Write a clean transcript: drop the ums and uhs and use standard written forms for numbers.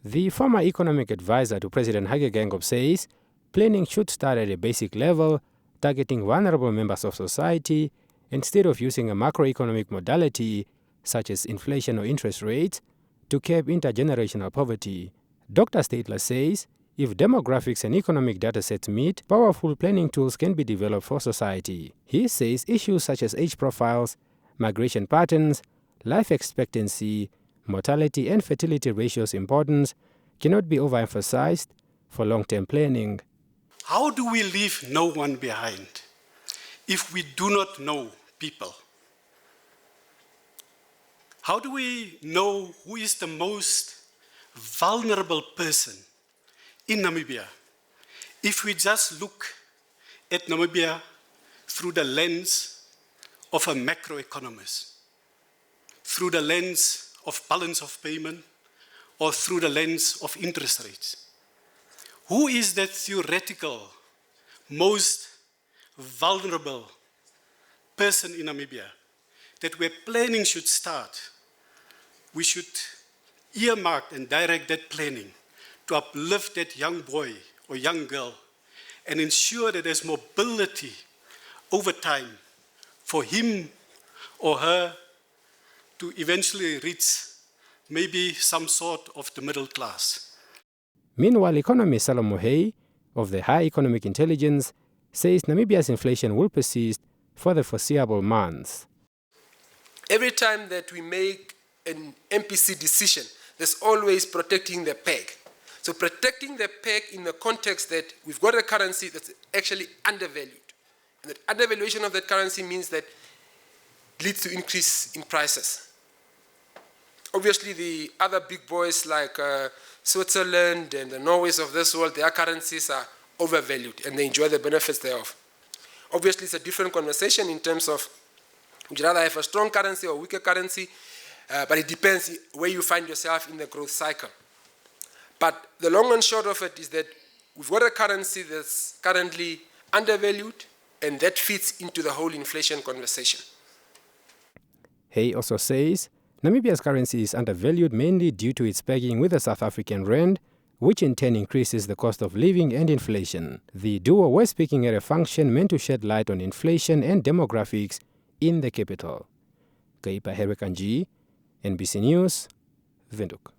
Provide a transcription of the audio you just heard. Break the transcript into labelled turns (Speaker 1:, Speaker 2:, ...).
Speaker 1: The former economic advisor to President Hage Geingob says planning should start at a basic level, targeting vulnerable members of society, instead of using a macroeconomic modality such as inflation or interest rates to curb intergenerational poverty. Dr. Steytler says if demographics and economic data sets meet, powerful planning tools can be developed for society. He says issues such as age profiles, migration patterns, life expectancy, mortality and fertility ratios' importance cannot be overemphasized for long-term planning.
Speaker 2: How do we leave no one behind if we do not know people? How do we know who is the most vulnerable person in Namibia if we just look at Namibia through the lens of a macroeconomist, through the lens of balance of payment, or through the lens of interest rates? Who is that theoretical, most vulnerable person in Namibia that where planning should start? We should earmark and direct that planning to uplift that young boy or young girl and ensure that there's mobility over time for him or her to eventually reach maybe some sort of the middle class.
Speaker 1: Meanwhile, economist Salomo Hay of the High Economic Intelligence says Namibia's inflation will persist for the foreseeable months.
Speaker 3: Every time that we make an MPC decision, there's always protecting the peg. So protecting the peg in the context that we've got a currency that's actually undervalued. And that undervaluation of that currency means that it leads to increase in prices. Obviously, the other big boys like Switzerland and the Norways of this world, their currencies are overvalued and they enjoy the benefits thereof. Obviously, it's a different conversation in terms of would you rather have a strong currency or weaker currency, but it depends where you find yourself in the growth cycle. But the long and short of it is that we've got a currency that's currently undervalued, and that fits into the whole inflation conversation.
Speaker 1: Hay also says Namibia's currency is undervalued mainly due to its pegging with the South African rand, which in turn increases the cost of living and inflation. The duo were speaking at a function meant to shed light on inflation and demographics in the capital. Kaipa Herwekanji, NBC News, Windhoek.